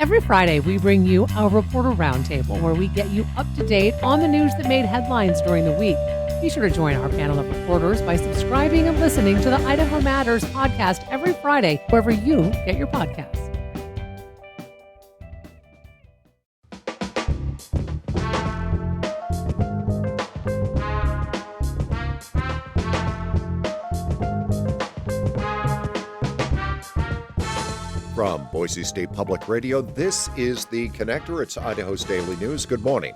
Every Friday, we bring you a Reporter Roundtable where we get you up to date on the news that made headlines during the week. Be sure to join our panel of reporters by subscribing and listening to the Idaho Matters podcast every Friday, wherever you get your podcasts. From Boise State Public Radio, this is The Connector. It's Idaho's Daily News. Good morning.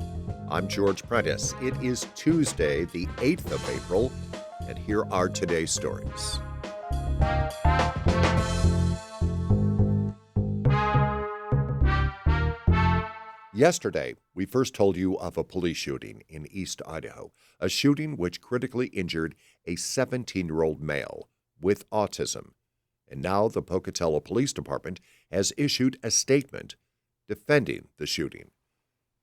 I'm George Prentice. It is Tuesday, the 8th of April, and here are today's stories. Yesterday, we first told you of a police shooting in East Idaho, a shooting which critically injured a 17-year-old male with autism. And now the Pocatello Police Department has issued a statement defending the shooting.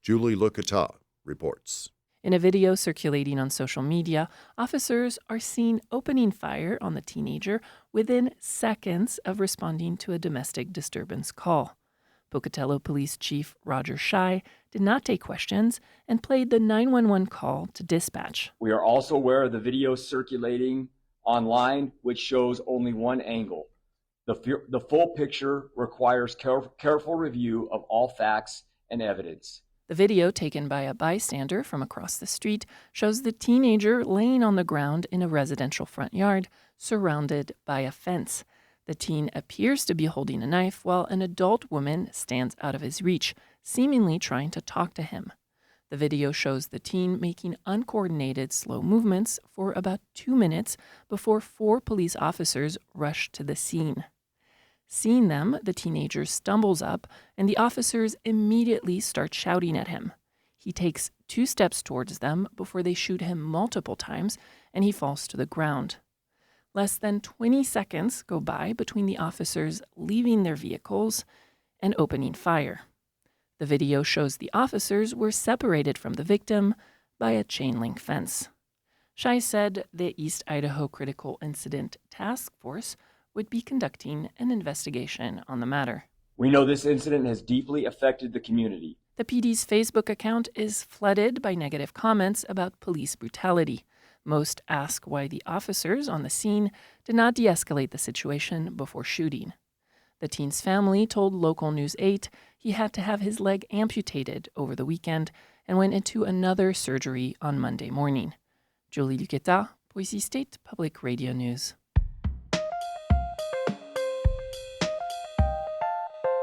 Julie Lucata reports. In a video circulating on social media, officers are seen opening fire on the teenager within seconds of responding to a domestic disturbance call. Pocatello Police Chief Roger Shai did not take questions and played the 911 call to dispatch. We are also aware of the video circulating online, which shows only one angle. The full picture requires careful review of all facts and evidence. The video, taken by a bystander from across the street, shows the teenager laying on the ground in a residential front yard, surrounded by a fence. The teen appears to be holding a knife while an adult woman stands out of his reach, seemingly trying to talk to him. The video shows the teen making uncoordinated, slow movements for about 2 minutes before 4 police officers rush to the scene. Seeing them, the teenager stumbles up, and the officers immediately start shouting at him. He takes 2 steps towards them before they shoot him multiple times, and he falls to the ground. Less than 20 seconds go by between the officers leaving their vehicles and opening fire. The video shows the officers were separated from the victim by a chain-link fence. Shai said the East Idaho Critical Incident Task Force would be conducting an investigation on the matter. We know this incident has deeply affected the community. The PD's Facebook account is flooded by negative comments about police brutality. Most ask why the officers on the scene did not de-escalate the situation before shooting. The teen's family told Local News 8 he had to have his leg amputated over the weekend and went into another surgery on Monday morning. Julie Lucata, Boise State Public Radio News.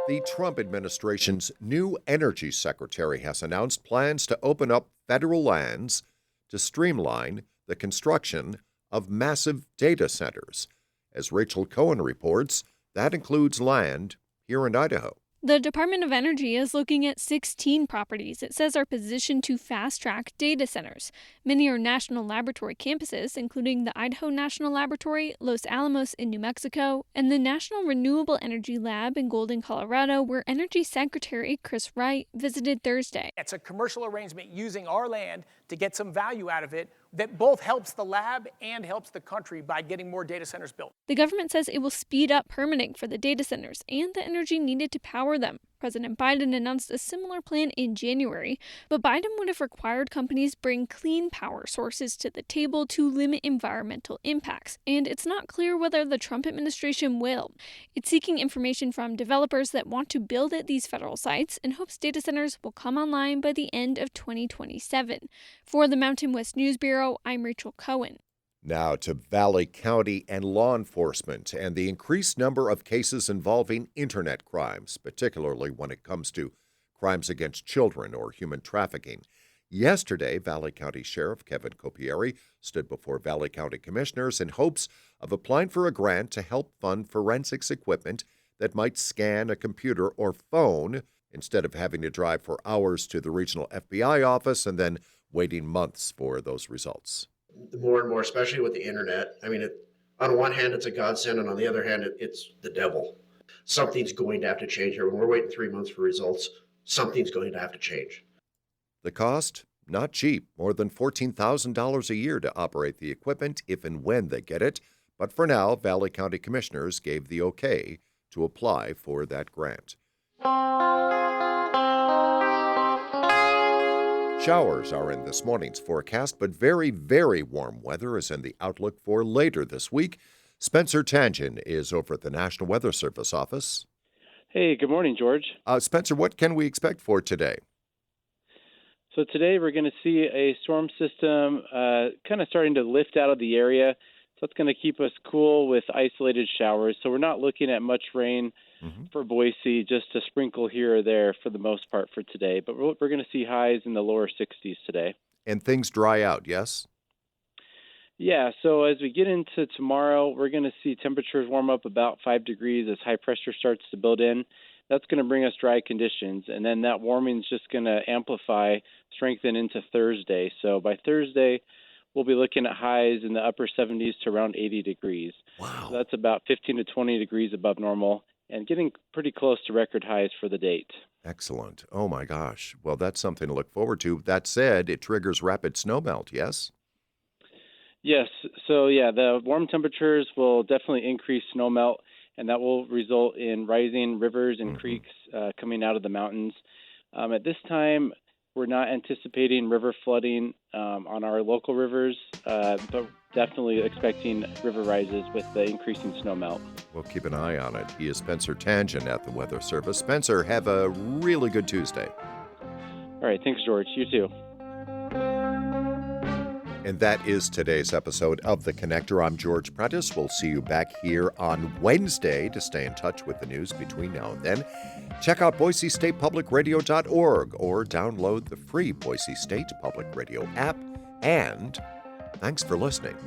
The Trump administration's new energy secretary has announced plans to open up federal lands to streamline the construction of massive data centers. As Rachel Cohen reports, that includes land here in Idaho. The Department of Energy is looking at 16 properties it says are positioned to fast-track data centers. Many are national laboratory campuses, including the Idaho National Laboratory, Los Alamos in New Mexico, and the National Renewable Energy Lab in Golden, Colorado, where Energy Secretary Chris Wright visited Thursday. It's a commercial arrangement using our land to get some value out of it that both helps the lab and helps the country by getting more data centers built. The government says it will speed up permitting for the data centers and the energy needed to power them. President Biden announced a similar plan in January, but Biden would have required companies bring clean power sources to the table to limit environmental impacts, and it's not clear whether the Trump administration will. It's seeking information from developers that want to build at these federal sites and hopes data centers will come online by the end of 2027. For the Mountain West News Bureau, I'm Rachel Cohen. Now to Valley County and law enforcement and the increased number of cases involving internet crimes, particularly when it comes to crimes against children or human trafficking. Yesterday, Valley County Sheriff Kevin Copieri stood before Valley County commissioners in hopes of applying for a grant to help fund forensics equipment that might scan a computer or phone instead of having to drive for hours to the regional FBI office and then waiting months for those results. More and more, especially with the internet. I mean, on one hand, it's a godsend, and on the other hand, it's the devil. Something's going to have to change here. When we're waiting 3 months for results, something's going to have to change. The cost? Not cheap. More than $14,000 a year to operate the equipment if and when they get it. But for now, Valley County commissioners gave the okay to apply for that grant. showers are in this morning's forecast, but very, very warm weather is in the outlook for later this week. Spencer Tangent is over at the National Weather Service office. Hey, good morning, George. Spencer, what can we expect for today? So today we're going to see a storm system kind of starting to lift out of the area. So it's going to keep us cool with isolated showers. So we're not looking at much rain for Boise, just a sprinkle here or there for the most part for today. But we're going to see highs in the lower 60s today. And things dry out, yes? Yeah, so as we get into tomorrow, we're going to see temperatures warm up about 5 degrees as high pressure starts to build in. That's going to bring us dry conditions, and then that warming is just going to amplify, strengthen into Thursday. So by Thursday, we'll be looking at highs in the upper 70s to around 80 degrees. Wow. So that's about 15 to 20 degrees above normal and getting pretty close to record highs for the date. Excellent. Oh, my gosh. Well, that's something to look forward to. That said, it triggers rapid snowmelt, yes? Yes. So, yeah, the warm temperatures will definitely increase snowmelt, and that will result in rising rivers and creeks coming out of the mountains. At this time, we're not anticipating river flooding on our local rivers, but definitely expecting river rises with the increasing snowmelt. We'll keep an eye on it. He is Spencer Tangent at the Weather Service. Spencer, have a really good Tuesday. All right. Thanks, George. You too. And that is today's episode of The Connector. I'm George Prentice. We'll see you back here on Wednesday to stay in touch with the news between now and then. Check out BoiseStatePublicRadio.org or download the free Boise State Public Radio app. And thanks for listening.